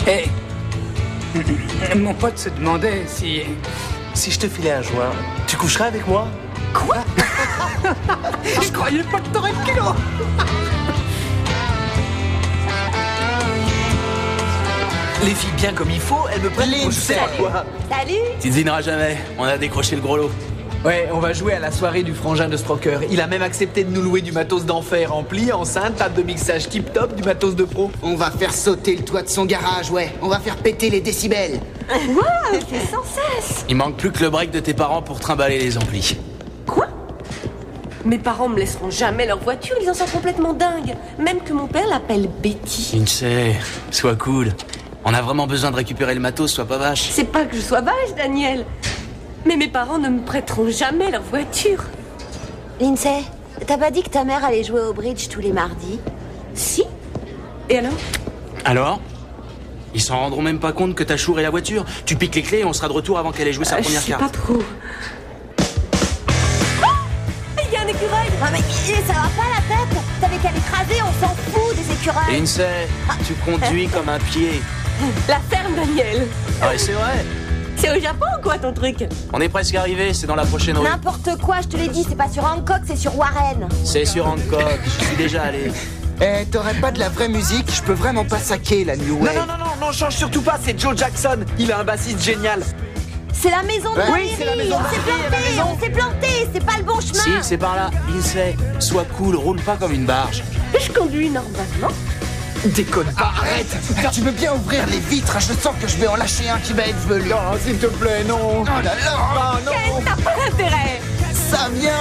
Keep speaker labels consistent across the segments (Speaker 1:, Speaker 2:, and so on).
Speaker 1: Hé, mon pote se demandait si...
Speaker 2: Si je te filais un joint, tu coucherais avec moi?
Speaker 1: Quoi? Je croyais pas que t'aurais le culot.
Speaker 2: Les filles bien comme il faut, elles me prennent pour je sais pas quoi.
Speaker 3: Salut.
Speaker 4: Tu devineras jamais, on a décroché le gros lot.
Speaker 5: Ouais, on va jouer à la soirée du frangin de Stroker. Il a même accepté de nous louer du matos d'enfer ampli, enceinte, table de mixage tip-top, du matos de pro.
Speaker 6: On va faire sauter le toit de son garage, ouais. On va faire péter les décibels.
Speaker 3: Wow, c'est sans cesse.
Speaker 4: Il manque plus que le break de tes parents pour trimballer les amplis.
Speaker 3: Quoi? Mes parents me laisseront jamais leur voiture, ils en sont complètement dingues. Même que mon père l'appelle Betty.
Speaker 4: Lindsay, sois cool. On a vraiment besoin de récupérer le matos, sois pas vache.
Speaker 3: C'est pas que je sois vache, Daniel. Mais mes parents ne me prêteront jamais leur voiture.
Speaker 7: Lindsay, t'as pas dit que ta mère allait jouer au bridge tous les mardis?
Speaker 3: Si. Et alors?
Speaker 4: Alors? Ils s'en rendront même pas compte que t'as chouré la voiture. Tu piques les clés et on sera de retour avant qu'elle ait joué sa première carte.
Speaker 3: Je sais pas trop. Il y a un écureuil.
Speaker 7: Ah mais ça va pas la tête. T'avais qu'à l'écraser, on s'en fout des écureuils.
Speaker 4: Lindsay, tu conduis comme un pied.
Speaker 3: La ferme, Daniel.
Speaker 4: Ouais, c'est vrai.
Speaker 3: C'est au Japon ou quoi ton truc?
Speaker 4: On est presque arrivé, c'est dans la prochaine rue.
Speaker 7: N'importe quoi, je te l'ai dit, c'est pas sur Hancock, c'est sur Warren.
Speaker 4: C'est sur Hancock, j'y suis déjà allé.
Speaker 6: Eh, t'aurais pas de la vraie musique? Je peux vraiment pas saquer la New Wave.
Speaker 5: Non, change surtout pas, c'est Joe Jackson. Il a un bassiste génial.
Speaker 7: C'est la maison de
Speaker 5: Oui, c'est la maison de Marie,
Speaker 7: on s'est planté, c'est pas le bon chemin.
Speaker 4: Si, c'est par là. Lindsay, sois cool, roule pas comme une barge.
Speaker 3: Je conduis normalement.
Speaker 5: Déconne pas.
Speaker 6: Arrête! Tu veux bien ouvrir les vitres? Je sens que je vais en lâcher un qui va être velu.
Speaker 5: Non, s'il te plaît, non.
Speaker 6: Oh là là!
Speaker 5: Ah non.
Speaker 3: Ken, t'as pas d'intérêt.
Speaker 6: Ça vient!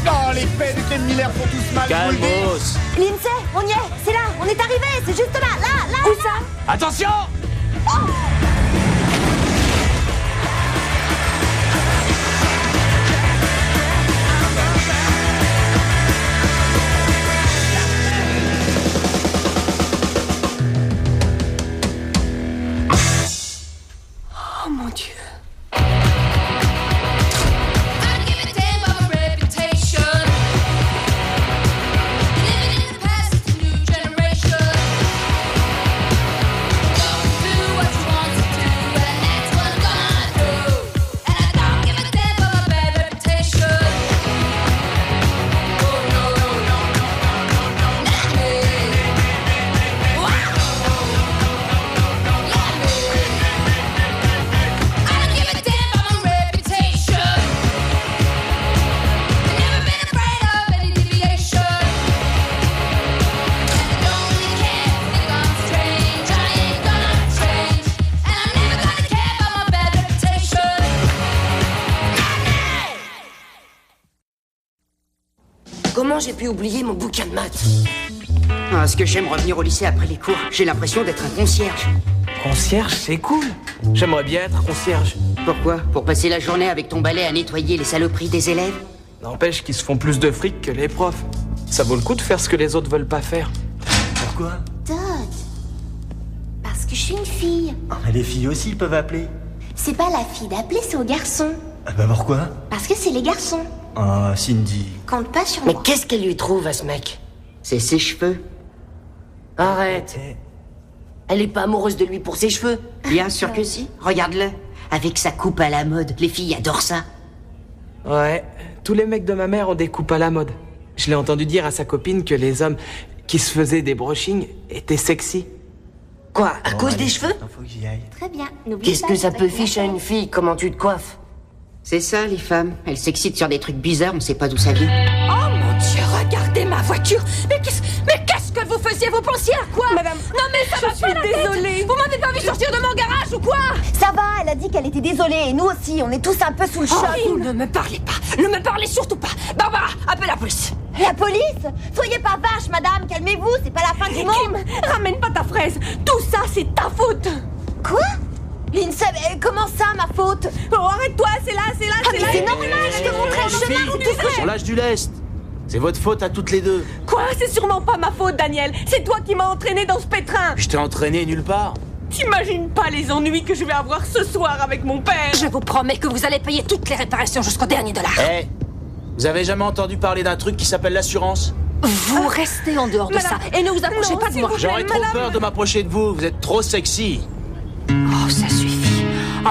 Speaker 5: Oh, les faits de Ken Miller font tous mal.
Speaker 4: Calmos.
Speaker 7: Lindsay, on y est, c'est là, on est arrivé, c'est juste là. Où ça?
Speaker 4: Attention!
Speaker 3: Oh mon Dieu.
Speaker 8: Comment j'ai pu oublier mon bouquin de maths?
Speaker 9: Ah, ce que j'aime revenir au lycée après les cours. J'ai l'impression d'être un concierge.
Speaker 5: Concierge, c'est cool. J'aimerais bien être concierge.
Speaker 9: Pourquoi? Pour passer la journée avec ton balai à nettoyer les saloperies des élèves?
Speaker 5: N'empêche qu'ils se font plus de fric que les profs. Ça vaut le coup de faire ce que les autres veulent pas faire.
Speaker 2: Pourquoi?
Speaker 7: Todd. Parce que je suis une fille.
Speaker 2: Ah, mais les filles aussi peuvent appeler.
Speaker 7: C'est pas la fille d'appeler, c'est aux garçons.
Speaker 2: Ah bah pourquoi?
Speaker 7: Parce que c'est les garçons.
Speaker 2: Ah, Cindy.
Speaker 7: Compte pas sur
Speaker 8: Mais
Speaker 7: moi.
Speaker 8: qu'est-ce qu'elle lui trouve à ce mec?
Speaker 9: C'est ses cheveux.
Speaker 8: Arrête. Elle est pas amoureuse de lui pour ses cheveux?
Speaker 9: Bien sûr que si. Regarde-le. Avec sa coupe à la mode. Les filles adorent ça.
Speaker 5: Ouais, tous les mecs de ma mère ont des coupes à la mode. Je l'ai entendu dire à sa copine que les hommes qui se faisaient des brushings étaient sexy.
Speaker 8: Quoi, à cause des cheveux?
Speaker 2: Faut que j'y aille.
Speaker 7: Très bien, n'oublie
Speaker 8: Qu'est-ce
Speaker 7: pas,
Speaker 8: que ça
Speaker 7: c'est
Speaker 8: peut
Speaker 7: pas
Speaker 8: ficher à une fille, comment tu te coiffes?
Speaker 9: C'est ça, les femmes. Elles s'excitent sur des trucs bizarres, on sait pas d'où ça vient.
Speaker 3: Oh mon Dieu, regardez ma voiture. Mais qu'est-ce que vous faisiez? Vous pensiez à quoi? Madame, non mais ça va pas la tête. Désolée. Vous m'avez pas vu sortir de mon garage ou quoi?
Speaker 7: Ça va, elle a dit qu'elle était désolée, et nous aussi, on est tous un peu sous le choc.
Speaker 3: Oh, ne me parlez pas. Ne me parlez surtout pas. Barbara, appelle la police.
Speaker 7: La police? Soyez pas vache, madame, calmez-vous, c'est pas la fin du monde.
Speaker 3: Kim, ramène pas ta fraise. Tout ça, c'est ta faute.
Speaker 7: Quoi? Lindsay, mais comment ça, ma faute?
Speaker 3: Oh, arrête-toi, c'est là.
Speaker 7: Ah, mais c'est normal, je te montrais le chemin, c'est tout
Speaker 4: On lâche du lest. C'est votre faute à toutes les deux.
Speaker 3: Quoi? C'est sûrement pas ma faute, Daniel. C'est toi qui m'as entraîné dans ce pétrin.
Speaker 4: Je t'ai entraîné nulle part.
Speaker 3: T'imagines pas les ennuis que je vais avoir ce soir avec mon père.
Speaker 10: Je vous promets que vous allez payer toutes les réparations jusqu'au dernier dollar.
Speaker 4: Eh, vous avez jamais entendu parler d'un truc qui s'appelle l'assurance?
Speaker 10: Vous restez en dehors de
Speaker 3: Madame,
Speaker 10: ça et ne vous approchez
Speaker 3: non,
Speaker 10: pas de
Speaker 3: s'il
Speaker 10: moi.
Speaker 3: vous plaît.
Speaker 4: J'aurais trop
Speaker 3: madame.
Speaker 4: peur de m'approcher de vous, vous êtes trop sexy.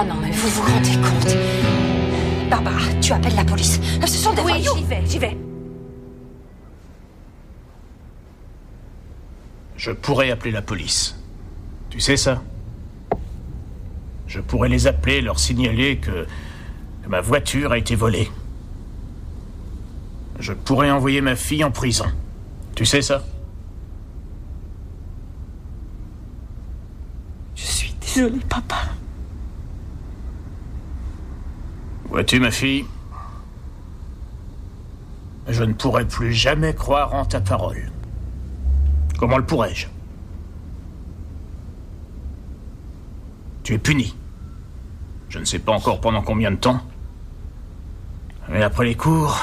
Speaker 10: Oh non, mais vous vous rendez compte? Barbara, tu appelles la police. Ce sont des voyous.
Speaker 3: Oui, j'y vais.
Speaker 11: Je pourrais appeler la police. Tu sais ça? Je pourrais les appeler, leur signaler que ma voiture a été volée. Je pourrais envoyer ma fille en prison. Tu sais ça?
Speaker 3: Je suis désolée, papa.
Speaker 11: Vois-tu, ma fille? Je ne pourrai plus jamais croire en ta parole. Comment le pourrais-je? Tu es puni. Je ne sais pas encore pendant combien de temps. Mais après les cours,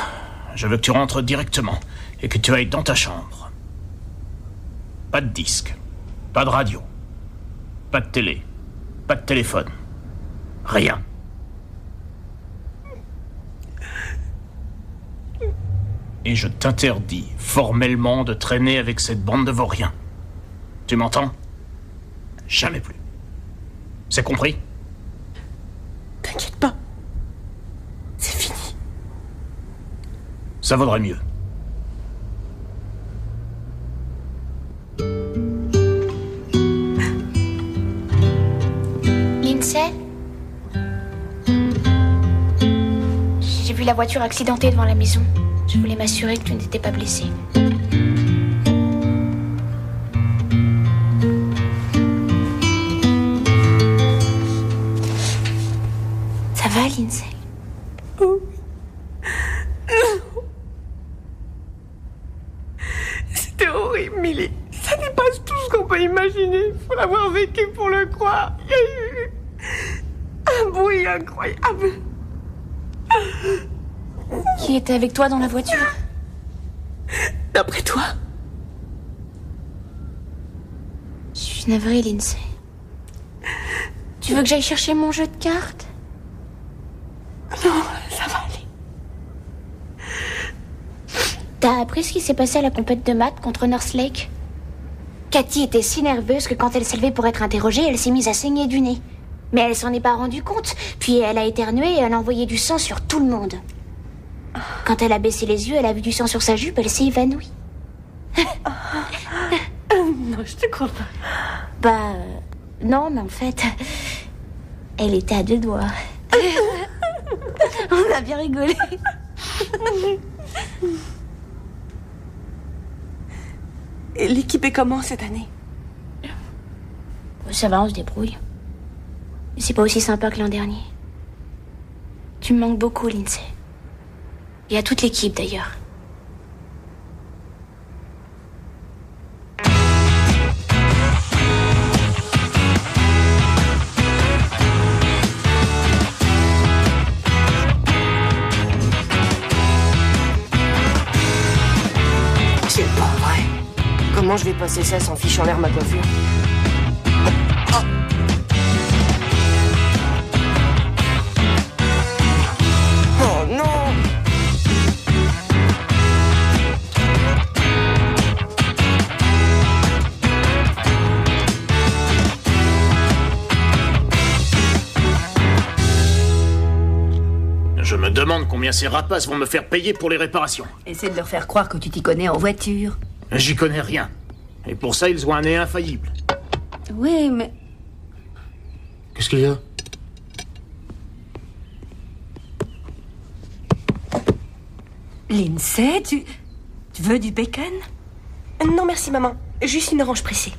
Speaker 11: je veux que tu rentres directement et que tu ailles dans ta chambre. Pas de disque, pas de radio, pas de télé, pas de téléphone. Rien. Et je t'interdis formellement de traîner avec cette bande de vauriens. Tu m'entends? Jamais plus. C'est compris?
Speaker 3: T'inquiète pas. C'est fini.
Speaker 11: Ça vaudrait mieux.
Speaker 12: Lindsay? J'ai vu la voiture accidentée devant la maison. Je voulais m'assurer que tu n'étais pas blessée. Ça va, Lindsay?
Speaker 3: Oh. C'était horrible, Millie. Ça dépasse tout ce qu'on peut imaginer. Faut l'avoir vécu pour le croire. Il y a eu un bruit incroyable.
Speaker 12: Qui était avec toi dans la voiture?
Speaker 3: D'après toi?
Speaker 12: Je suis navrée, Lindsay. Tu veux que j'aille chercher mon jeu de cartes?
Speaker 3: Non, ça va aller.
Speaker 12: T'as appris ce qui s'est passé à la compète de maths contre North Lake? Cathy était si nerveuse que quand elle s'est levée pour être interrogée, elle s'est mise à saigner du nez. Mais elle s'en est pas rendue compte. Puis elle a éternué et elle a envoyé du sang sur tout le monde. Quand elle a baissé les yeux, elle a vu du sang sur sa jupe, elle s'est évanouie.
Speaker 3: Non, je te crois pas.
Speaker 12: Non, mais en fait, elle était à 2 doigts. On a bien rigolé.
Speaker 3: Et l'équipe est comment cette année?
Speaker 12: Ça va, on se débrouille. Mais c'est pas aussi sympa que l'an dernier. Tu me manques beaucoup, Lindsay. Et à toute l'équipe, d'ailleurs.
Speaker 8: C'est pas vrai. Comment je vais passer ça sans fiche en l'air ma coiffure? Oh non!
Speaker 11: Je me demande combien ces rapaces vont me faire payer pour les réparations.
Speaker 10: Essaie de leur faire croire que tu t'y connais en voiture.
Speaker 11: J'y connais rien. Et pour ça, ils ont un nez infaillible.
Speaker 10: Oui, mais...
Speaker 11: Qu'est-ce qu'il y a?
Speaker 10: Lindsay, tu veux du bacon?
Speaker 3: Non, merci, maman. Juste une orange pressée.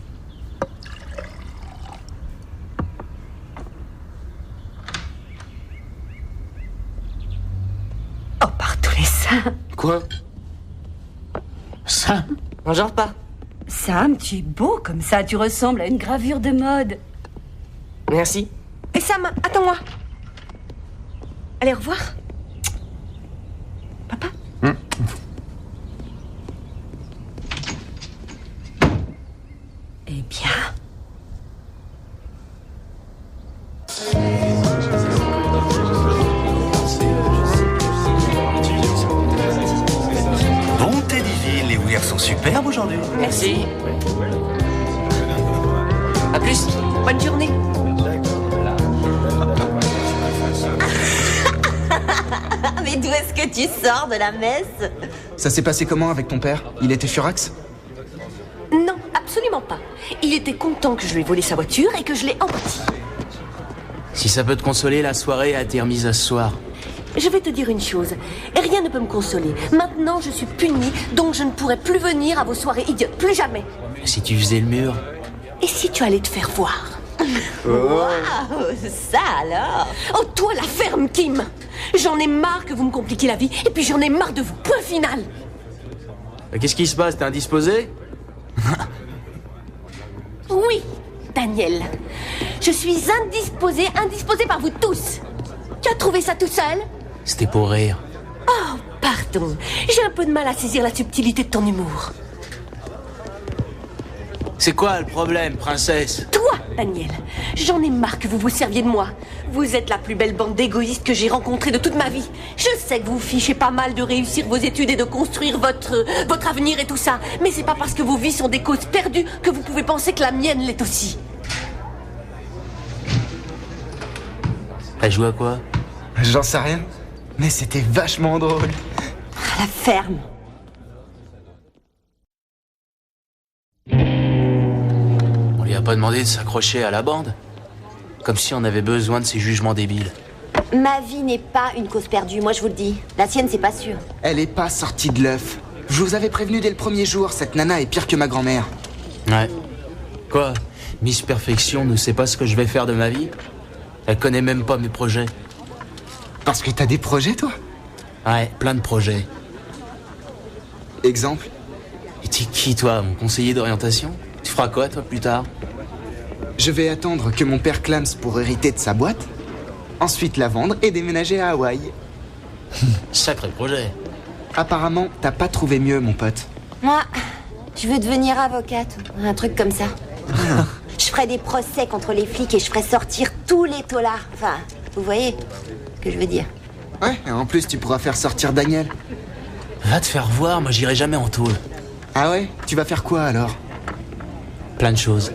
Speaker 3: Oh, par tous les saints.
Speaker 11: Quoi? Sam?
Speaker 8: Un genre pas.
Speaker 10: Sam, tu es beau comme ça, tu ressembles à une gravure de mode.
Speaker 8: Merci.
Speaker 3: Et Sam, attends-moi. Allez, au revoir. Papa?
Speaker 10: Eh bien...
Speaker 13: Bon Teddyville, les ouïrs sont superbes aujourd'hui.
Speaker 8: Merci. À plus.
Speaker 3: Bonne journée.
Speaker 7: Mais d'où est-ce que tu sors de la messe?
Speaker 6: Ça s'est passé comment avec ton père? Il était furax?
Speaker 3: Non, absolument pas. Il était content que je lui ai volé sa voiture et que je l'ai embouti.
Speaker 4: Si ça peut te consoler, la soirée a été remise à ce soir.
Speaker 3: Je vais te dire une chose, rien ne peut me consoler. Maintenant, je suis punie, donc je ne pourrai plus venir à vos soirées idiotes, plus jamais.
Speaker 4: Si tu faisais le mur...
Speaker 3: Et si tu allais te faire voir?
Speaker 7: Waouh, ça alors!
Speaker 3: Oh, toi, la ferme, Kim! J'en ai marre que vous me compliquiez la vie, et puis j'en ai marre de vous. Point final!
Speaker 4: Qu'est-ce qui se passe? T'es indisposé?
Speaker 3: Oui, Daniel. Je suis indisposée par vous tous. Tu as trouvé ça tout seul?
Speaker 4: C'était pour rire.
Speaker 3: Oh, pardon. J'ai un peu de mal à saisir la subtilité de ton humour.
Speaker 4: C'est quoi le problème, princesse?
Speaker 3: Toi, Daniel, j'en ai marre que vous vous serviez de moi. Vous êtes la plus belle bande d'égoïstes que j'ai rencontrée de toute ma vie. Je sais que vous vous fichez pas mal de réussir vos études et de construire votre avenir et tout ça. Mais c'est pas parce que vos vies sont des causes perdues que vous pouvez penser que la mienne l'est aussi.
Speaker 4: Elle joue à quoi?
Speaker 6: J'en sais rien. Mais c'était vachement drôle.
Speaker 7: À la ferme.
Speaker 4: On lui a pas demandé de s'accrocher à la bande? Comme si on avait besoin de ces jugements débiles.
Speaker 7: Ma vie n'est pas une cause perdue, moi je vous le dis. La sienne, c'est pas sûr.
Speaker 6: Elle est pas sortie de l'œuf. Je vous avais prévenu dès le premier jour, cette nana est pire que ma grand-mère.
Speaker 4: Ouais. Quoi? Miss Perfection ne sait pas ce que je vais faire de ma vie? Elle connaît même pas mes projets.
Speaker 6: Parce que t'as des projets, toi?
Speaker 4: Ouais, plein de projets.
Speaker 6: Exemple?
Speaker 4: Et t'es qui, toi? Mon conseiller d'orientation? Tu feras quoi, toi, plus tard?
Speaker 6: Je vais attendre que mon père clame pour hériter de sa boîte, ensuite la vendre et déménager à Hawaï.
Speaker 4: Sacré projet.
Speaker 6: Apparemment, t'as pas trouvé mieux, mon pote.
Speaker 7: Moi, je veux devenir avocate, un truc comme ça. Je ferai des procès contre les flics et je ferai sortir tous les taulards. Enfin, vous voyez ce que je veux dire.
Speaker 6: Ouais, et en plus, tu pourras faire sortir Daniel.
Speaker 4: Va te faire voir, moi j'irai jamais en tôle.
Speaker 6: Ah ouais? Tu vas faire quoi, alors?
Speaker 4: Plein de choses.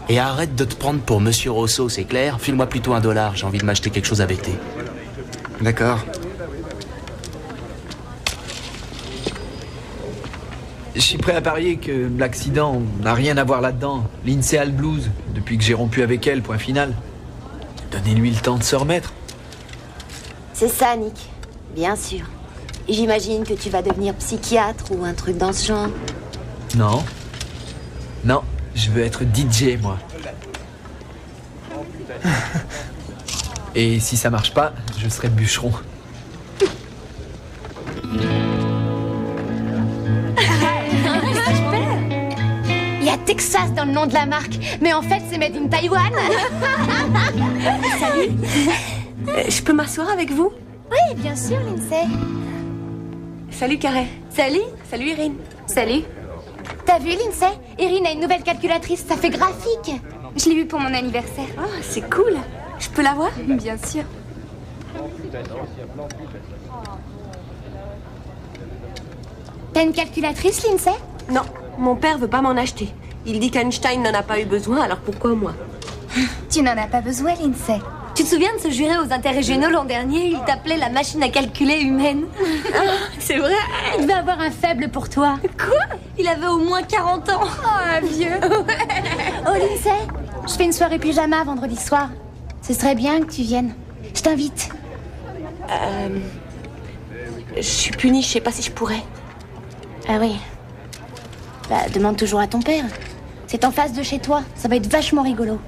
Speaker 4: Et arrête de te prendre pour Monsieur Rousseau, c'est clair? File-moi plutôt $1, j'ai envie de m'acheter quelque chose à becter.
Speaker 6: D'accord.
Speaker 1: Je suis prêt à parier que l'accident n'a rien à voir là-dedans. Lindsay a le blues, depuis que j'ai rompu avec elle, point final. Donnez-lui le temps de se remettre.
Speaker 7: C'est ça, Nick. Bien sûr. Et j'imagine que tu vas devenir psychiatre ou un truc dans ce genre.
Speaker 1: Non. Non, je veux être DJ, moi. Et si ça marche pas, je serai bûcheron.
Speaker 12: Il y a Texas dans le nom de la marque, mais en fait c'est made in Taïwan.
Speaker 3: Salut. Je peux m'asseoir avec vous?
Speaker 12: Oui, bien sûr, Lindsay.
Speaker 3: Salut, Carré. Salut, Irine.
Speaker 12: Salut. T'as vu, Lindsay? Irine a une nouvelle calculatrice, ça fait graphique. Je l'ai vue pour mon anniversaire.
Speaker 3: Oh, c'est cool. Je peux la voir?
Speaker 12: Bien sûr. T'as une calculatrice, Lindsay?
Speaker 3: Non, mon père veut pas m'en acheter. Il dit qu'Einstein n'en a pas eu besoin, alors pourquoi moi?
Speaker 12: Tu n'en as pas besoin, Lindsay.
Speaker 10: Tu te souviens de ce juré aux interrégionaux l'an dernier? Il t'appelait la machine à calculer humaine.
Speaker 3: C'est vrai?
Speaker 12: Il devait avoir un faible pour toi.
Speaker 10: Quoi? Il avait au moins 40 ans.
Speaker 12: Oh, vieux. Oh, Lindsay, je fais une soirée pyjama vendredi soir. Ce serait bien que tu viennes. Je t'invite.
Speaker 3: Je suis punie, je sais pas si je pourrais.
Speaker 12: Ah oui. Bah, demande toujours à ton père. C'est en face de chez toi. Ça va être vachement rigolo.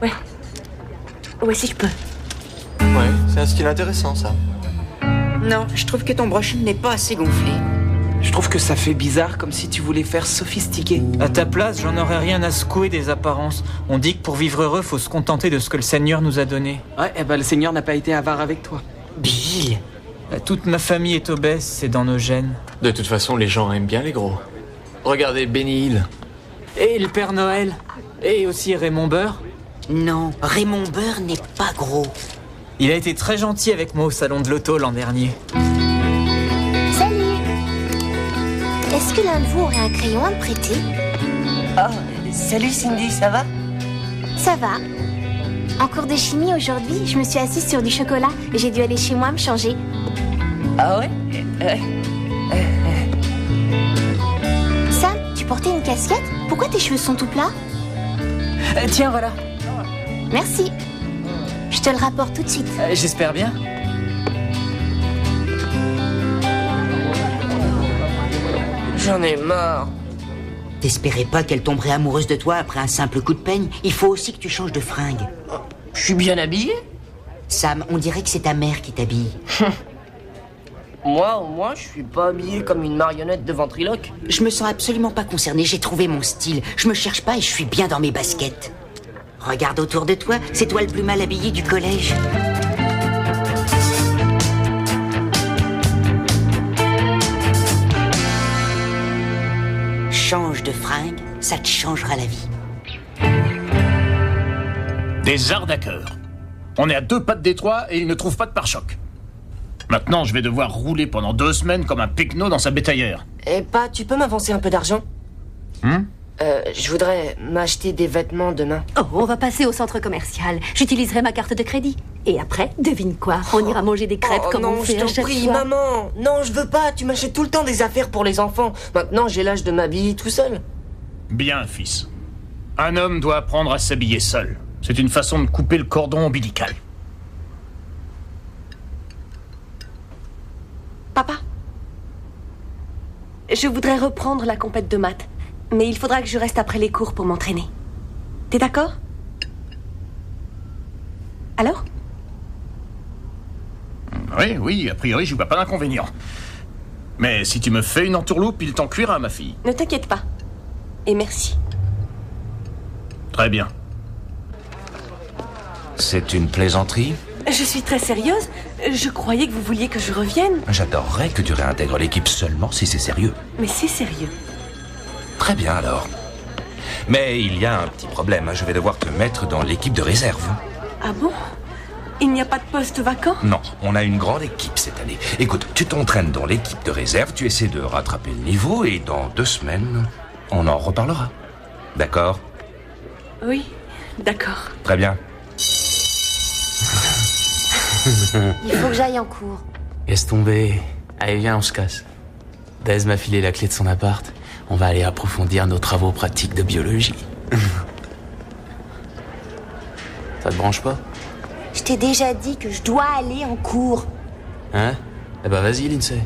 Speaker 3: Ouais. Ouais, si je peux.
Speaker 13: Ouais, c'est un style intéressant, ça.
Speaker 9: Non, je trouve que ton brushing n'est pas assez gonflé.
Speaker 5: Je trouve que ça fait bizarre, comme si tu voulais faire sophistiqué.
Speaker 14: À ta place, j'en aurais rien à secouer des apparences. On dit que pour vivre heureux, faut se contenter de ce que le Seigneur nous a donné.
Speaker 5: Ouais, et ben le Seigneur n'a pas été avare avec toi.
Speaker 9: Bill.
Speaker 14: Toute ma famille est obèse, c'est dans nos gènes.
Speaker 13: De toute façon, les gens aiment bien les gros. Regardez Benny Hill.
Speaker 14: Et le Père Noël. Et aussi Raymond Burr.
Speaker 9: Non, Raymond Burr n'est pas gros.
Speaker 14: Il a été très gentil avec moi au salon de l'auto l'an dernier.
Speaker 12: Salut. Est-ce que l'un de vous aurait un crayon à me prêter?
Speaker 3: Oh, salut Cindy, ça va?
Speaker 12: Ça va. En cours de chimie aujourd'hui, je me suis assise sur du chocolat et j'ai dû aller chez moi me changer.
Speaker 8: Ah ouais
Speaker 12: Sam, tu portais une casquette? Pourquoi tes cheveux sont tout plats?
Speaker 8: Tiens, voilà.
Speaker 12: Merci. Je te le rapporte tout de suite.
Speaker 8: J'espère bien. J'en ai marre.
Speaker 9: T'espérais pas qu'elle tomberait amoureuse de toi après un simple coup de peigne? Il faut aussi que tu changes de fringue.
Speaker 8: Je suis bien habillé.
Speaker 9: Sam, on dirait que c'est ta mère qui t'habille.
Speaker 8: Moi, au moins, je suis pas habillé comme une marionnette de ventriloque.
Speaker 9: Je me sens absolument pas concernée, j'ai trouvé mon style. Je me cherche pas et je suis bien dans mes baskets. Regarde autour de toi, c'est toi le plus mal habillé du collège. Change de fringue, ça te changera la vie.
Speaker 11: Des arnaqueurs. On est à 2 pas de Détroit et ils ne trouvent pas de pare-choc. Maintenant, je vais devoir rouler pendant 2 semaines comme un pecno dans sa bétaillère.
Speaker 8: Eh pas, tu peux m'avancer un peu d'argent? Je voudrais m'acheter des vêtements demain.
Speaker 3: Oh, on va passer au centre commercial. J'utiliserai ma carte de crédit. Et après, devine quoi? On ira manger des crêpes comme on fait à chaque
Speaker 8: prie,
Speaker 3: fois.
Speaker 8: maman. Non, je veux pas. Tu m'achètes tout le temps des affaires pour les enfants. Maintenant, j'ai l'âge de m'habiller tout seul.
Speaker 11: Bien, fils. Un homme doit apprendre à s'habiller seul. C'est une façon de couper le cordon ombilical.
Speaker 3: Papa, je voudrais reprendre la compète de maths, mais il faudra que je reste après les cours pour m'entraîner. T'es d'accord? Alors?
Speaker 11: Oui, a priori, je vois pas d'inconvénient. Mais si tu me fais une entourloupe, il t'en cuira, ma fille.
Speaker 3: Ne t'inquiète pas. Et merci.
Speaker 11: Très bien.
Speaker 15: C'est une plaisanterie?
Speaker 3: Je suis très sérieuse. Je croyais que vous vouliez que je revienne.
Speaker 15: J'adorerais que tu réintègres l'équipe seulement si c'est sérieux.
Speaker 3: Mais c'est sérieux.
Speaker 15: Très bien alors. Mais il y a un petit problème, je vais devoir te mettre dans l'équipe de réserve.
Speaker 3: Ah bon? Il n'y a pas de poste vacant?
Speaker 15: Non, on a une grande équipe cette année. Écoute, tu t'entraînes dans l'équipe de réserve, tu essaies de rattraper le niveau et dans 2 semaines, on en reparlera. D'accord?
Speaker 3: Oui, d'accord.
Speaker 15: Très bien.
Speaker 7: Il faut que j'aille en cours.
Speaker 4: Laisse tomber. Allez, viens, on se casse. Dez m'a filé la clé de son appart. On va aller approfondir nos travaux pratiques de biologie. Ça te branche pas?
Speaker 7: Je t'ai déjà dit que je dois aller en cours.
Speaker 4: Hein? Eh ben vas-y, Lindsay.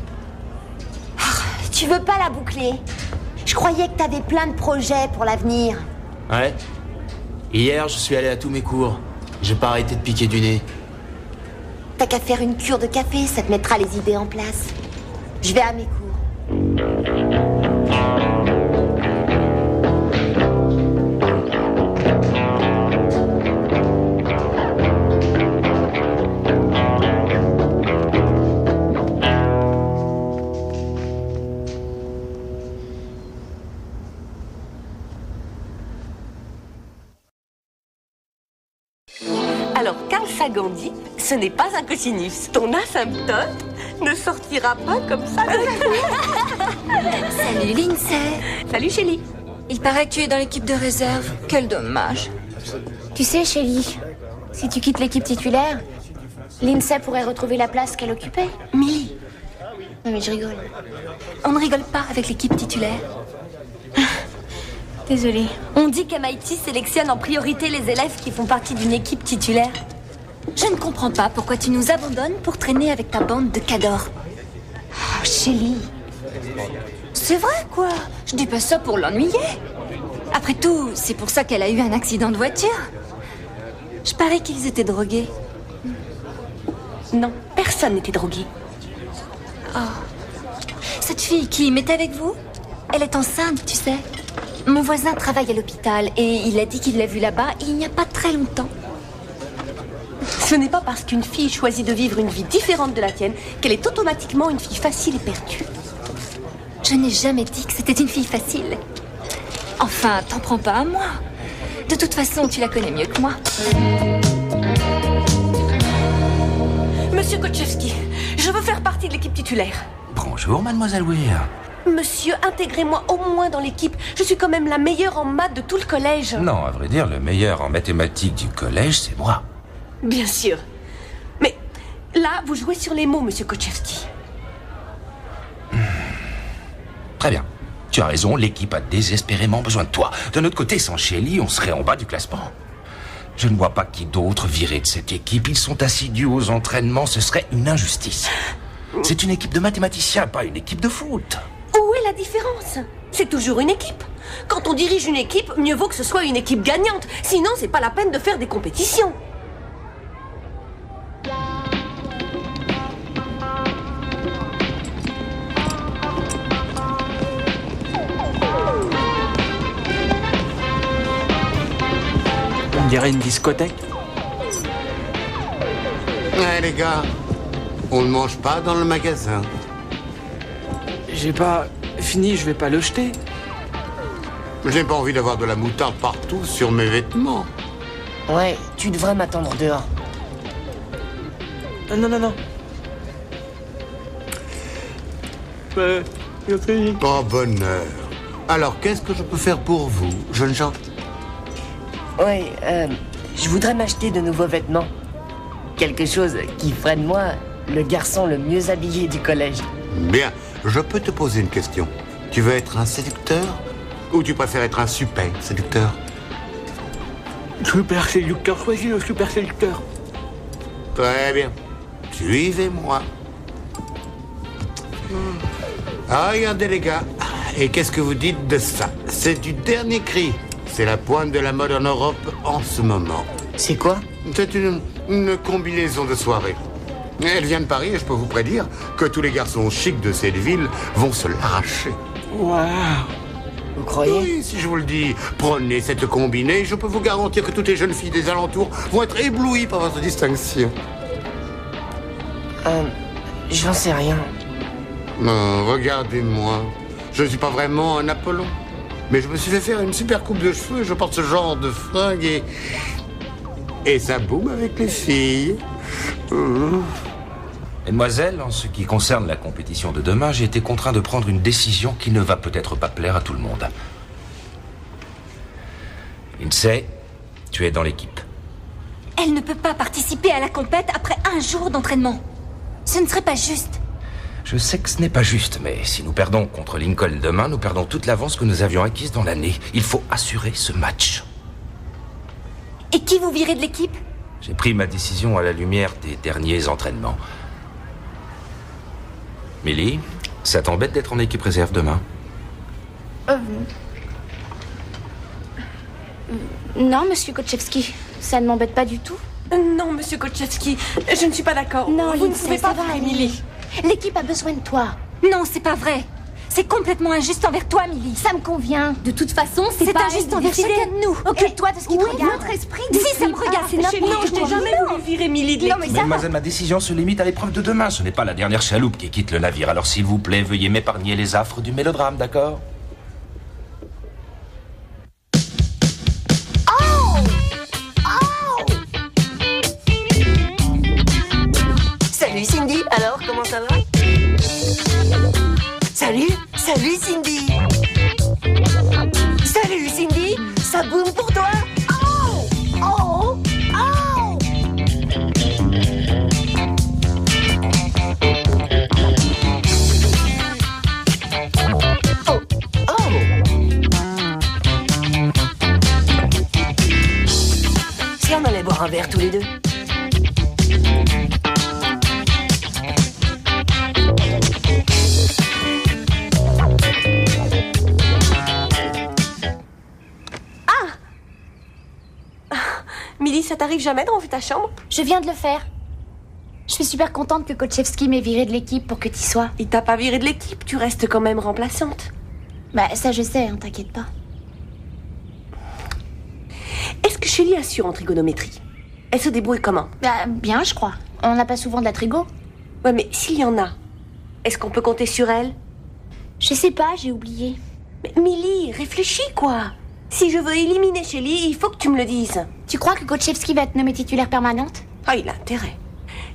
Speaker 7: Tu veux pas la boucler? Je croyais que t'avais plein de projets pour l'avenir.
Speaker 4: Ouais. Hier, je suis allé à tous mes cours. J'ai pas arrêté de piquer du nez.
Speaker 7: T'as qu'à faire une cure de café, ça te mettra les idées en place. Je vais à mes cours.
Speaker 3: Alors, Carl Sagan dit, ce n'est pas un cosinus. Ton asymptote ne sortira pas comme ça de...
Speaker 10: Salut Lindsay.
Speaker 3: Salut Shelly.
Speaker 10: Il paraît que tu es dans l'équipe de réserve. Quel dommage.
Speaker 12: Tu sais, Shelly, si tu quittes l'équipe titulaire, Lindsay pourrait retrouver la place qu'elle occupait.
Speaker 3: Millie.
Speaker 12: Non mais je rigole.
Speaker 3: On ne rigole pas avec l'équipe titulaire.
Speaker 12: Désolée.
Speaker 3: On dit qu'MIT sélectionne en priorité les élèves qui font partie d'une équipe titulaire.
Speaker 10: Je ne comprends pas pourquoi tu nous abandonnes pour traîner avec ta bande de cadors.
Speaker 12: Oh, Shelly.
Speaker 10: C'est vrai, quoi. Je dis pas ça pour l'ennuyer. Après tout, c'est pour ça qu'elle a eu un accident de voiture.
Speaker 3: Je parie qu'ils étaient drogués. Non, personne n'était drogué.
Speaker 10: Oh. Cette fille qui m'est avec vous, elle est enceinte, tu sais. Mon voisin travaille à l'hôpital et il a dit qu'il l'a vue là-bas il n'y a pas très longtemps.
Speaker 3: Ce n'est pas parce qu'une fille choisit de vivre une vie différente de la tienne qu'elle est automatiquement une fille facile et perdue.
Speaker 10: Je n'ai jamais dit que c'était une fille facile. Enfin, t'en prends pas à moi. De toute façon, tu la connais mieux que moi.
Speaker 3: Monsieur Kochevski, je veux faire partie de l'équipe titulaire.
Speaker 15: Bonjour, mademoiselle Weir.
Speaker 3: Monsieur, intégrez-moi au moins dans l'équipe. Je suis quand même la meilleure en maths de tout le collège.
Speaker 15: Non, à vrai dire, le meilleur en mathématiques du collège, c'est moi.
Speaker 3: Bien sûr. Mais là, vous jouez sur les mots, monsieur Kochevski.
Speaker 15: Très bien. Tu as raison, l'équipe a désespérément besoin de toi. De notre côté, sans Shelly, on serait en bas du classement. Je ne vois pas qui d'autre virer de cette équipe. Ils sont assidus aux entraînements, ce serait une injustice. C'est une équipe de mathématiciens, pas une équipe de foot.
Speaker 3: Où est la différence? C'est toujours une équipe. Quand on dirige une équipe, mieux vaut que ce soit une équipe gagnante. Sinon, c'est pas la peine de faire des compétitions.
Speaker 5: On dirait une discothèque.
Speaker 16: Ouais, les gars, on ne mange pas dans le magasin.
Speaker 5: J'ai pas fini, je vais pas le jeter.
Speaker 16: J'ai pas envie d'avoir de la moutarde partout sur mes vêtements.
Speaker 8: Ouais, tu devrais m'attendre dehors.
Speaker 5: Non.
Speaker 16: Oh, bonheur. Alors, qu'est-ce que je peux faire pour vous, jeunes gens?
Speaker 8: Ouais, je voudrais m'acheter de nouveaux vêtements. Quelque chose qui ferait de moi le garçon le mieux habillé du collège.
Speaker 16: Bien, je peux te poser une question. Tu veux être un séducteur ou tu préfères être un super séducteur?
Speaker 5: Super séducteur, choisis le super séducteur.
Speaker 16: Très bien. Suivez-moi. Ah, regardez les gars. Et qu'est-ce que vous dites de ça? C'est du dernier cri. C'est la pointe de la mode en Europe en ce moment.
Speaker 8: C'est quoi?
Speaker 16: C'est une combinaison de soirée. Elle vient de Paris et je peux vous prédire que tous les garçons chics de cette ville vont se l'arracher.
Speaker 5: Waouh!
Speaker 8: Vous croyez?
Speaker 16: Oui, si je vous le dis, prenez cette combinée, je peux vous garantir que toutes les jeunes filles des alentours vont être éblouies par votre distinction.
Speaker 8: J'en sais rien.
Speaker 16: Non, regardez-moi. Je ne suis pas vraiment un Apollon. Mais je me suis fait faire une super coupe de cheveux, je porte ce genre de fringues et ça boum avec les filles.
Speaker 15: Mademoiselle, en ce qui concerne la compétition de demain, j'ai été contraint de prendre une décision qui ne va peut-être pas plaire à tout le monde. Lindsay, tu es dans l'équipe.
Speaker 10: Elle ne peut pas participer à la compète après un jour d'entraînement. Ce ne serait pas juste.
Speaker 15: Je sais que ce n'est pas juste, mais si nous perdons contre Lincoln demain, nous perdons toute l'avance que nous avions acquise dans l'année. Il faut assurer ce match.
Speaker 10: Et qui vous virez de l'équipe?
Speaker 15: J'ai pris ma décision à la lumière des derniers entraînements. Millie, ça t'embête d'être en équipe réserve demain?
Speaker 12: Non, monsieur Kochevski, ça ne m'embête pas du tout.
Speaker 3: Non, monsieur Kochevski, je ne suis pas d'accord.
Speaker 12: Non,
Speaker 3: vous ne
Speaker 12: Lindsay,
Speaker 3: pouvez pas
Speaker 12: ça va,
Speaker 3: faire Emily.
Speaker 12: L'équipe a besoin de toi.
Speaker 10: Non, c'est pas vrai. C'est complètement injuste envers toi, Millie.
Speaker 12: Ça me convient.
Speaker 10: De toute façon, c'est pas
Speaker 12: injuste
Speaker 10: injuste
Speaker 12: envers
Speaker 10: envers
Speaker 12: chacun de nous. Occupe-toi de ce qui te regarde.
Speaker 10: notre esprit
Speaker 12: Si, ça me regarde, c'est n'importe
Speaker 3: Non, je
Speaker 12: quoi.
Speaker 3: n'ai jamais voulu virer Emily de
Speaker 12: Non,
Speaker 3: l'équipe.
Speaker 12: mais ça va.
Speaker 15: Mademoiselle, ma décision se limite à l'épreuve de demain. Ce n'est pas la dernière chaloupe qui quitte le navire. Alors s'il vous plaît, veuillez m'épargner les affres du mélodrame, d'accord?
Speaker 2: Salut Cindy, alors comment ça va? Salut Cindy. Salut Cindy, ça boum pour toi? Oh! Oh! Oh! Oh! Oh! Si on allait boire un verre tous les deux?
Speaker 3: Millie, ça t'arrive jamais de ranger ta chambre?
Speaker 12: Je viens de le faire. Je suis super contente que Kochevski m'ait viré de l'équipe pour que tu y sois.
Speaker 3: Il t'a pas viré de l'équipe, tu restes quand même remplaçante.
Speaker 12: Bah, ça je sais, hein, t'inquiète pas.
Speaker 3: Est-ce que Shelly assure en trigonométrie? Elle se débrouille comment?
Speaker 12: Bah, bien, je crois. On n'a pas souvent de la trigo.
Speaker 3: Ouais, mais s'il y en a, est-ce qu'on peut compter sur elle?
Speaker 12: Je sais pas, j'ai oublié.
Speaker 3: Mais Millie, réfléchis, quoi. Si je veux éliminer Shelly, il faut que tu me le dises.
Speaker 12: Tu crois que Kochevski va être nommée titulaire permanente?
Speaker 3: Ah, il a intérêt.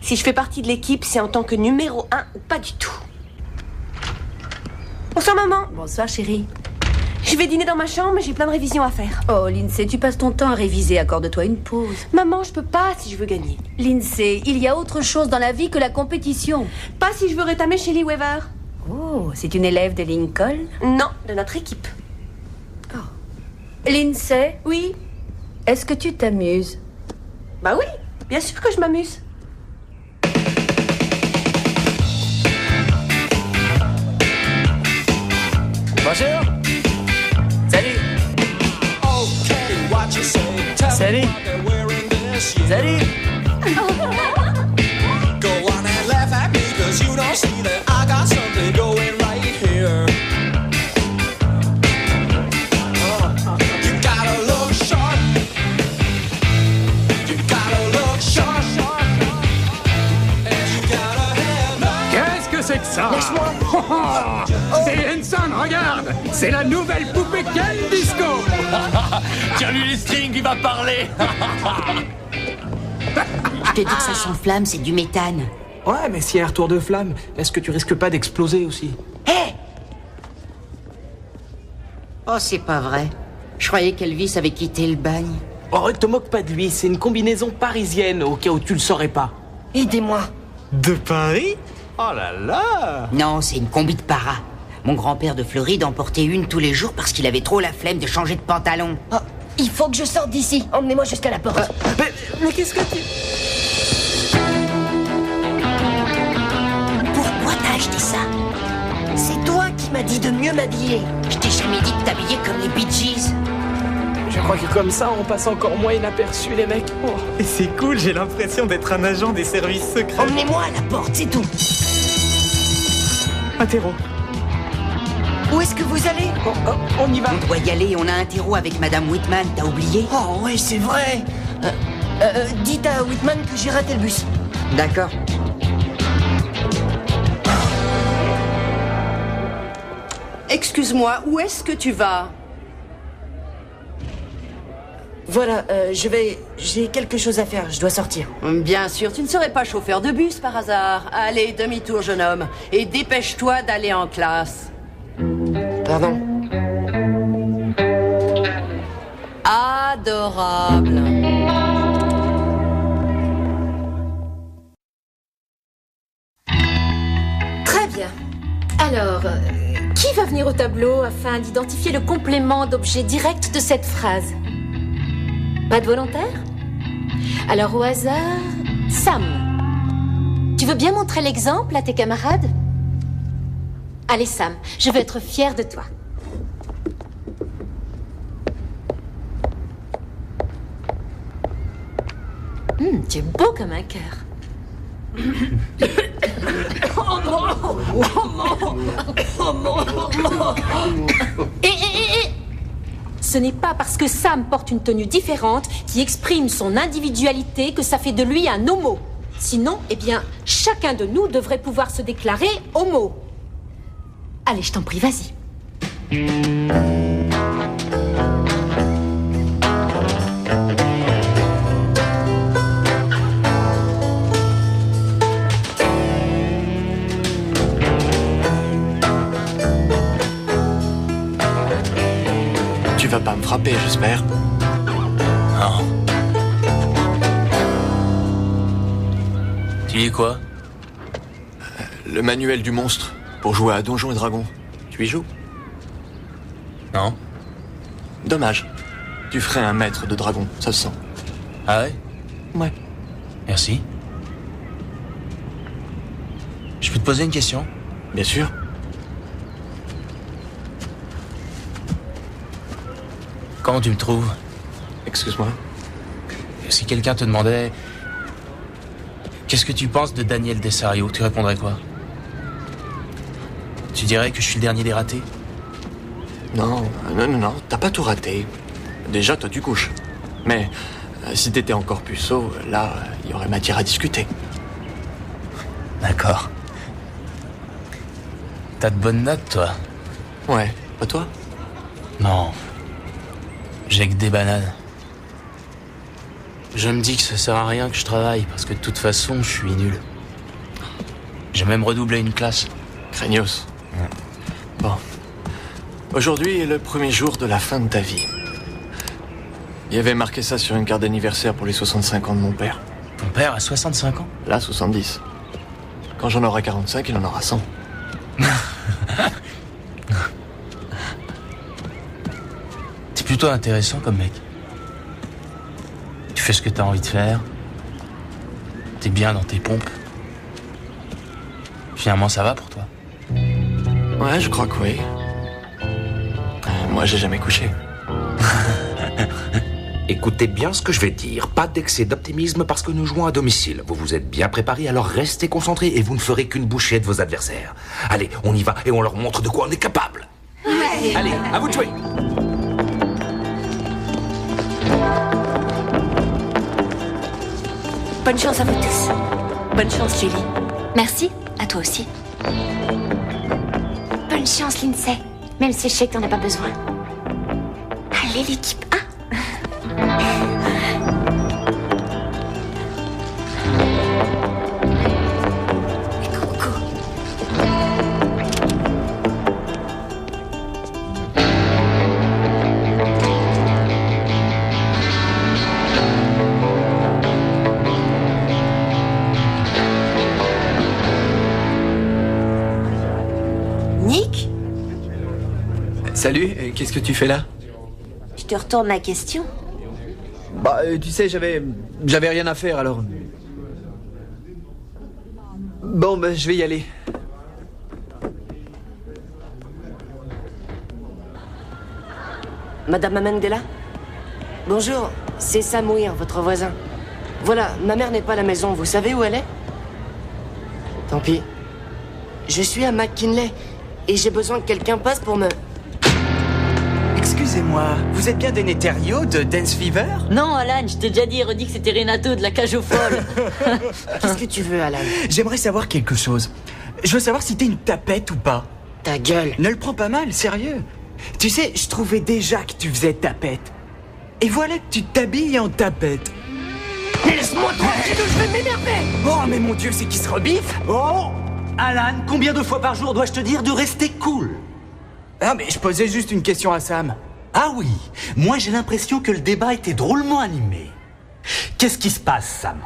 Speaker 3: Si je fais partie de l'équipe, c'est en tant que numéro 1 ou pas du tout. Bonsoir, maman.
Speaker 2: Bonsoir, chérie.
Speaker 3: Je vais dîner dans ma chambre, j'ai plein de révisions à faire.
Speaker 2: Oh, Lindsay, tu passes ton temps à réviser, accorde-toi une pause.
Speaker 3: Maman, je peux pas si je veux gagner.
Speaker 2: Lindsay, il y a autre chose dans la vie que la compétition.
Speaker 3: Pas si je veux rétamer Shelley Weaver.
Speaker 2: Oh, c'est une élève de Lincoln?
Speaker 3: Non, de notre équipe.
Speaker 2: Lindsay?
Speaker 3: Oui?
Speaker 2: Est-ce que tu t'amuses?
Speaker 3: Bah oui, bien sûr que je m'amuse.
Speaker 14: Bonjour. Salut. Salut. Salut.
Speaker 17: Go on and laugh at me, cause you don't see that I got something going right here. You gotta look sharp. You gotta look sharp. And you gotta have love.
Speaker 18: Qu'est-ce que c'est que ça?
Speaker 3: Lâche-moi.
Speaker 18: C'est Henson, regarde. C'est la nouvelle poupée Ken Disco.
Speaker 4: Tiens-lui les strings, il va parler.
Speaker 9: Je te dis que ça s'enflamme, c'est du méthane.
Speaker 5: Ouais, mais s'il y a un retour de flamme, est-ce que tu risques pas d'exploser aussi?
Speaker 9: Oh, c'est pas vrai. Je croyais qu'Elvis avait quitté le bagne.
Speaker 5: Oh, te moque pas de lui, c'est une combinaison parisienne, au cas où tu le saurais pas.
Speaker 9: Aidez-moi.
Speaker 14: De Paris? Oh là là.
Speaker 9: Non, c'est une combi de para. Mon grand-père de Floride en portait une tous les jours parce qu'il avait trop la flemme de changer de pantalon.
Speaker 8: Oh, il faut que je sorte d'ici. Emmenez-moi jusqu'à la porte.
Speaker 5: Mais qu'est-ce que tu...
Speaker 9: Pourquoi t'as acheté ça?
Speaker 8: C'est toi qui m'as dit de mieux m'habiller.
Speaker 9: Je t'ai jamais dit de t'habiller comme les Bee Gees.
Speaker 5: Je crois que comme ça, on passe encore moins inaperçu, les mecs. Oh.
Speaker 14: Et c'est cool, j'ai l'impression d'être un agent des services secrets.
Speaker 8: Emmenez-moi à la porte, c'est tout.
Speaker 14: Un terreau.
Speaker 8: Où est-ce que vous allez?
Speaker 5: On y va.
Speaker 9: On doit y aller, on a un terreau avec Madame Whitman, t'as oublié?
Speaker 8: Oh ouais, c'est vrai. Dites à Whitman que j'ai raté le bus.
Speaker 9: D'accord.
Speaker 2: Excuse-moi, où est-ce que tu vas?
Speaker 8: Voilà, j'ai quelque chose à faire, je dois sortir.
Speaker 2: Bien sûr, tu ne serais pas chauffeur de bus par hasard. Allez, demi-tour, jeune homme, et dépêche-toi d'aller en classe.
Speaker 8: Pardon.
Speaker 2: Adorable.
Speaker 3: Très bien. Alors, qui va venir au tableau afin d'identifier le complément d'objet direct de cette phrase? Pas de volontaire? Alors au hasard, Sam. Tu veux bien montrer l'exemple à tes camarades? Allez Sam, je veux être fière de toi. Tu es beau comme un cœur. Et ce n'est pas parce que Sam porte une tenue différente qui exprime son individualité que ça fait de lui un homo. Sinon, eh bien, chacun de nous devrait pouvoir se déclarer homo. Allez, je t'en prie, vas-y.
Speaker 13: Tu vas pas me frapper, j'espère.
Speaker 4: Non. Tu lis quoi?
Speaker 13: Le manuel du monstre pour jouer à Donjons et Dragons. Tu y joues?
Speaker 4: Non.
Speaker 13: Dommage. Tu ferais un maître de dragon, ça se sent.
Speaker 4: Ah ouais?
Speaker 13: Ouais.
Speaker 4: Merci. Je peux te poser une question?
Speaker 13: Bien sûr.
Speaker 4: Comment tu me trouves?
Speaker 13: Excuse-moi.
Speaker 4: Si quelqu'un te demandait... Qu'est-ce que tu penses de Daniel Dessario? Tu répondrais quoi? Tu dirais que je suis le dernier des ratés?
Speaker 13: Non, t'as pas tout raté. Déjà, toi, tu couches. Mais si t'étais encore puceau, là, il y aurait matière à discuter.
Speaker 4: D'accord. T'as de bonnes notes, toi?
Speaker 13: Ouais, pas toi?
Speaker 4: Non. J'ai que des bananes. Je me dis que ça sert à rien que je travaille, parce que de toute façon, je suis nul. J'ai même redoublé une classe.
Speaker 13: Craignos.
Speaker 4: Ouais.
Speaker 13: Bon. Aujourd'hui est le premier jour de la fin de ta vie. Il y avait marqué ça sur une carte d'anniversaire pour les 65 ans de mon père.
Speaker 4: Ton père a 65 ans?
Speaker 13: Là, 70. Quand j'en aurai 45, il en aura 100.
Speaker 4: T'es plutôt intéressant comme mec. Tu fais ce que t'as envie de faire. T'es bien dans tes pompes. Finalement, ça va pour toi?
Speaker 13: Ouais, je crois que oui. Moi, j'ai jamais couché.
Speaker 15: Écoutez bien ce que je vais dire. Pas d'excès d'optimisme parce que nous jouons à domicile. Vous vous êtes bien préparés, alors restez concentrés et vous ne ferez qu'une bouchée de vos adversaires. Allez, on y va et on leur montre de quoi on est capable.
Speaker 7: Ouais.
Speaker 15: Allez, à vous de jouer.
Speaker 3: Bonne chance à vous tous. Bonne chance, Julie.
Speaker 10: Merci, à toi aussi.
Speaker 12: Bonne chance, Lindsay. Même si je sais que t'en as pas besoin. Allez, l'équipe A.
Speaker 2: Nick?
Speaker 1: Salut, qu'est-ce que tu fais là?
Speaker 7: Je te retourne la question.
Speaker 1: Bah, tu sais, j'avais rien à faire, alors... Bon, bah, je vais y aller.
Speaker 8: Madame Amendela? Bonjour, c'est Sam Weir, votre voisin. Voilà, ma mère n'est pas à la maison, vous savez où elle est? Tant pis. Je suis à McKinley et j'ai besoin que quelqu'un passe pour me...
Speaker 19: Excusez-moi, vous êtes bien Deneterio de Dance Fever?
Speaker 20: Non, Alan, je t'ai déjà dit, redis que c'était Renato de la cage aux folles.
Speaker 8: Qu'est-ce que tu veux, Alan?
Speaker 19: J'aimerais savoir quelque chose. Je veux savoir si t'es une tapette ou pas.
Speaker 8: Ta gueule.
Speaker 19: Ne le prends pas mal, sérieux. Tu sais, je trouvais déjà que tu faisais tapette. Et voilà que tu t'habilles en tapette.
Speaker 8: Mais laisse-moi tranquille, je vais m'énerver!
Speaker 19: Oh, mais mon Dieu, c'est qui se rebiffe?
Speaker 21: Oh! Alan, combien de fois par jour dois-je te dire de rester cool?
Speaker 19: Ah, mais je posais juste une question à Sam.
Speaker 21: Ah oui, moi j'ai l'impression que le débat était drôlement animé. Qu'est-ce qui se passe, Sam?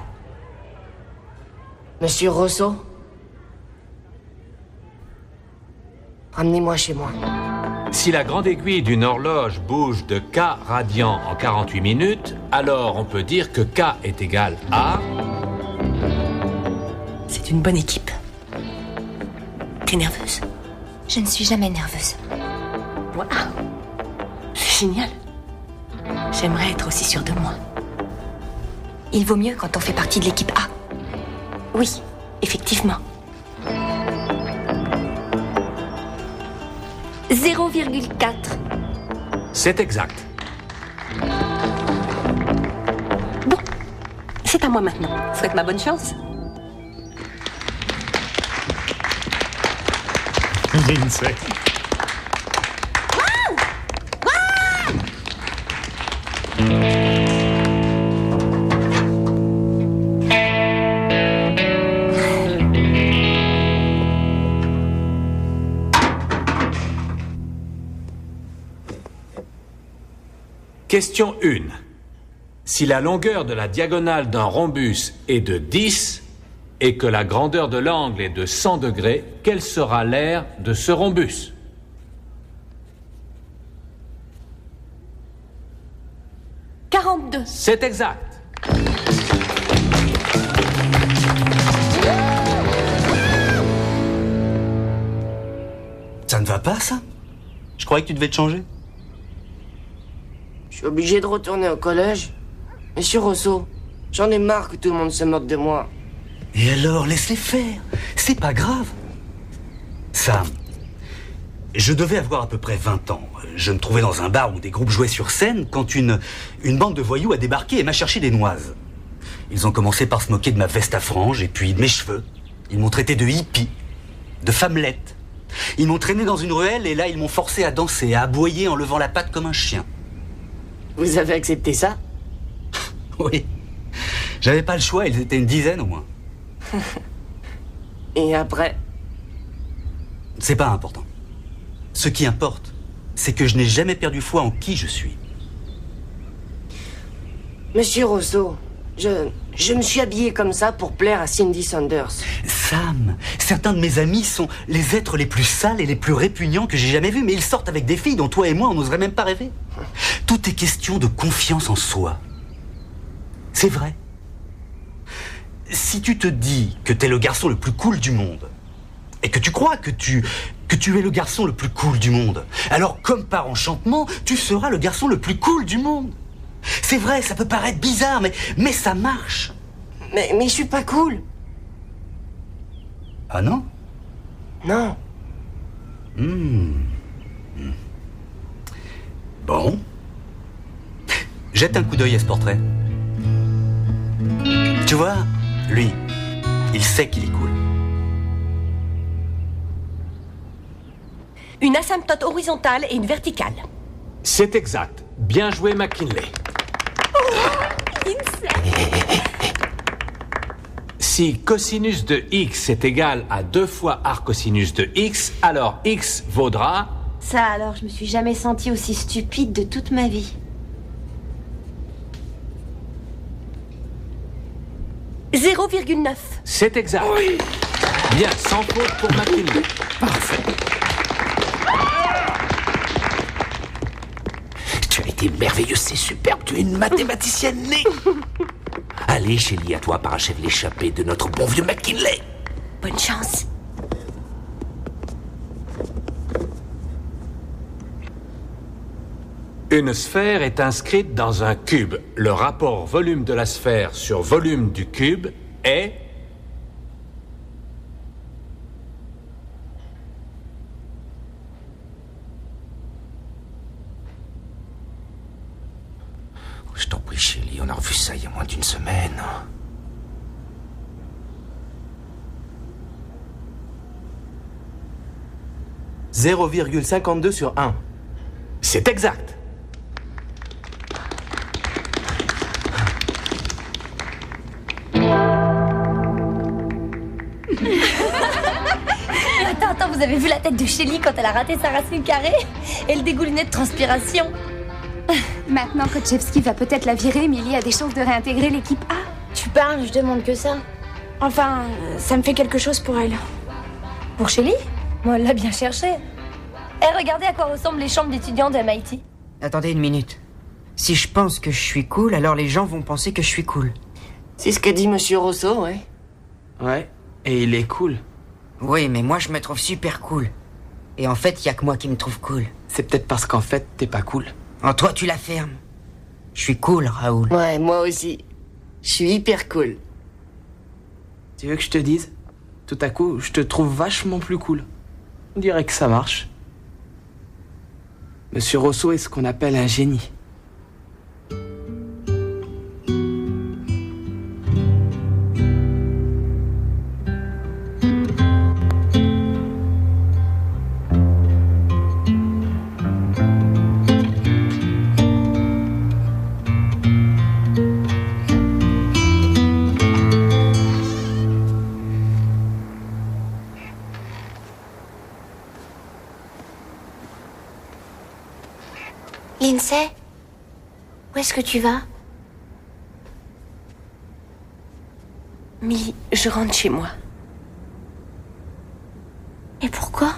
Speaker 8: Monsieur Rosso? Ramenez-moi chez moi.
Speaker 22: Si la grande aiguille d'une horloge bouge de K radians en 48 minutes, alors on peut dire que K est égal à...
Speaker 3: C'est une bonne équipe. T'es nerveuse?
Speaker 10: Je ne suis jamais nerveuse.
Speaker 3: Waouh! C'est génial. J'aimerais être aussi sûre de moi.
Speaker 10: Il vaut mieux quand on fait partie de l'équipe A.
Speaker 3: Oui, effectivement.
Speaker 10: 0,4.
Speaker 22: C'est exact.
Speaker 3: Bon, c'est à moi maintenant. Souhaite-moi bonne chance.
Speaker 22: Lindsay. Question 1. Si la longueur de la diagonale d'un rhombus est de 10 et que la grandeur de l'angle est de 100 degrés, quel sera l'aire de ce rhombus?
Speaker 3: « 42.
Speaker 22: C'est exact.
Speaker 21: Ça ne va pas, ça? Je croyais que tu devais te changer.
Speaker 8: Je suis obligé de retourner au collège. Monsieur Rosso, j'en ai marre que tout le monde se moque de moi.
Speaker 21: Et alors, laisse-les faire. C'est pas grave. Sam, je devais avoir à peu près 20 ans. Je me trouvais dans un bar où des groupes jouaient sur scène quand une bande de voyous a débarqué et m'a cherché des noises. Ils ont commencé par se moquer de ma veste à franges et puis de mes cheveux. Ils m'ont traité de hippie, de femmelette. Ils m'ont traîné dans une ruelle et là, ils m'ont forcé à danser, à aboyer en levant la patte comme un chien.
Speaker 8: Vous avez accepté ça?
Speaker 21: Oui. J'avais pas le choix, ils étaient une dizaine au moins.
Speaker 8: Et après?
Speaker 21: C'est pas important. Ce qui importe, c'est que je n'ai jamais perdu foi en qui je suis.
Speaker 8: Monsieur Rosso, je me suis habillé comme ça pour plaire à Cindy Saunders.
Speaker 21: Sam, certains de mes amis sont les êtres les plus sales et les plus répugnants que j'ai jamais vus, mais ils sortent avec des filles dont toi et moi on n'oserait même pas rêver. Tout est question de confiance en soi. C'est vrai. Si tu te dis que t'es le garçon le plus cool du monde, et que tu crois que tu es le garçon le plus cool du monde, alors comme par enchantement, tu seras le garçon le plus cool du monde. C'est vrai, ça peut paraître bizarre, mais ça marche.
Speaker 8: Mais je suis pas cool.
Speaker 21: Ah non?
Speaker 8: Non.
Speaker 21: Bon. Jette un coup d'œil à ce portrait. Tu vois, lui, il sait qu'il est cool.
Speaker 3: Une asymptote horizontale et une verticale.
Speaker 22: C'est exact. Bien joué, McKinley. Si cosinus de x est égal à 2 fois arcosinus de x, alors x vaudra...
Speaker 7: Ça alors, je me suis jamais sentie aussi stupide de toute ma vie.
Speaker 3: 0,9.
Speaker 22: C'est exact. Oui. Bien, sans faute pour McKinley.
Speaker 15: Parfait. Tu as été merveilleuse, c'est superbe, tu es une mathématicienne née. Allez, Shelley, à toi, parachève l'échappée de notre bon vieux McKinley.
Speaker 3: Bonne chance.
Speaker 22: Une sphère est inscrite dans un cube. Le rapport volume de la sphère sur volume du cube est...
Speaker 15: Je t'en prie, Shelley, on a revu ça il y a moins d'une semaine.
Speaker 5: 0,52 sur 1.
Speaker 22: C'est exact.
Speaker 10: Attends, vous avez vu la tête de Shelley quand elle a raté sa racine carrée? Et le dégoulinet de transpiration.
Speaker 12: Maintenant, Kotchevski va peut-être la virer, Millie a des chances de réintégrer l'équipe A.
Speaker 7: Tu parles, je demande que ça.
Speaker 12: Enfin, ça me fait quelque chose pour elle.
Speaker 10: Pour Shelley? Moi, elle l'a bien cherché. Eh, regardez à quoi ressemblent les chambres d'étudiants de MIT.
Speaker 8: Attendez une minute. Si je pense que je suis cool, alors les gens vont penser que je suis cool. C'est ce que dit Monsieur Rosso, ouais.
Speaker 5: Ouais, et il est cool.
Speaker 8: Oui, mais moi je me trouve super cool. Et en fait, y a que moi qui me trouve cool.
Speaker 5: C'est peut-être parce qu'en fait, t'es pas cool.
Speaker 8: En toi, tu la fermes. Je suis cool, Raoul. Ouais, moi aussi. Je suis hyper cool.
Speaker 5: Tu veux que je te dise? Tout à coup, je te trouve vachement plus cool. On dirait que ça marche. Monsieur Rosso est ce qu'on appelle un génie.
Speaker 12: Lindsay, où est-ce que tu vas?
Speaker 3: Millie, je rentre chez moi.
Speaker 12: Et pourquoi?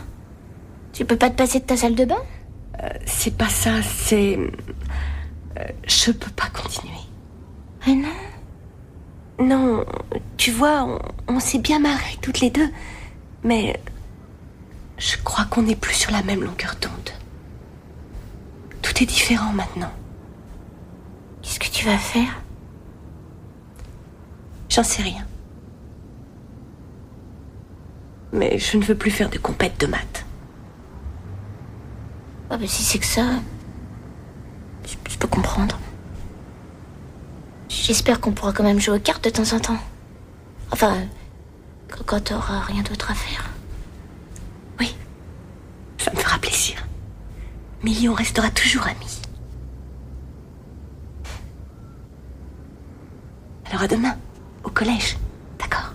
Speaker 12: Tu peux pas te passer de ta salle de bain?
Speaker 3: C'est pas ça, c'est... je peux pas continuer.
Speaker 12: Ah non?
Speaker 3: Non, tu vois, on s'est bien marrés toutes les deux, mais je crois qu'on n'est plus sur la même longueur d'onde. Tout est différent maintenant.
Speaker 12: Qu'est-ce que tu vas faire?
Speaker 3: J'en sais rien. Mais je ne veux plus faire de compète de maths.
Speaker 12: Ah bah si c'est que ça... Je peux comprendre. J'espère qu'on pourra quand même jouer aux cartes de temps en temps. Enfin, quand t'auras rien d'autre à faire.
Speaker 3: Oui, ça me fera plaisir. Millie, on restera toujours amis. Alors à demain, au collège, d'accord?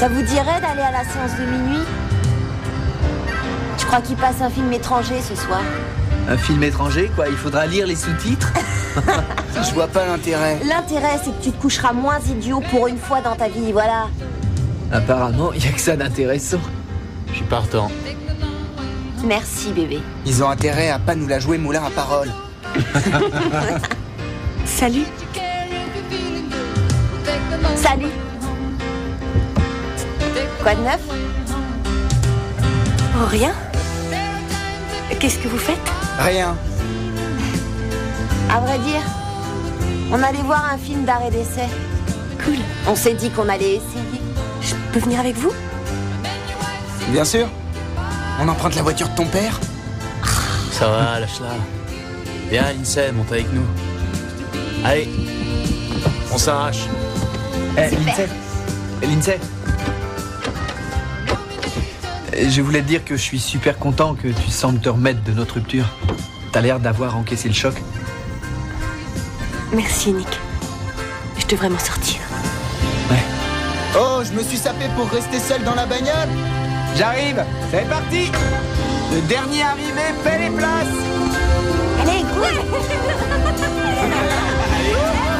Speaker 7: Ça vous dirait d'aller à la séance de minuit? Je crois qu'il passe un film étranger ce soir.
Speaker 1: Un film étranger, quoi? Il faudra lire les sous-titres?
Speaker 19: Je vois pas l'intérêt.
Speaker 7: L'intérêt, c'est que tu te coucheras moins idiot pour une fois dans ta vie, voilà.
Speaker 1: Apparemment, il y a que ça d'intéressant.
Speaker 13: Je suis partant.
Speaker 7: Merci, bébé.
Speaker 19: Ils ont intérêt à pas nous la jouer moulin à parole.
Speaker 3: Salut.
Speaker 7: Salut. Quoi de neuf?
Speaker 3: Oh, rien. Qu'est-ce que vous faites?
Speaker 19: Rien.
Speaker 7: À vrai dire, on allait voir un film d'arrêt d'essai.
Speaker 3: Cool.
Speaker 7: On s'est dit qu'on allait essayer.
Speaker 3: Je peux venir avec vous?
Speaker 19: Bien sûr. On emprunte la voiture de ton père?
Speaker 4: Ça va, lâche-la. Viens, Lindsay, monte avec nous. Allez, on s'arrache.
Speaker 1: Lindsay. Je voulais te dire que je suis super content que tu sembles te remettre de notre rupture. T'as l'air d'avoir encaissé le choc.
Speaker 3: Merci, Nick. Je devrais m'en sortir.
Speaker 1: Ouais.
Speaker 19: Oh, je me suis sapé pour rester seul dans la bagnole. J'arrive. C'est parti. Le dernier arrivé paie les places.
Speaker 7: Allez, cool.
Speaker 19: Allez.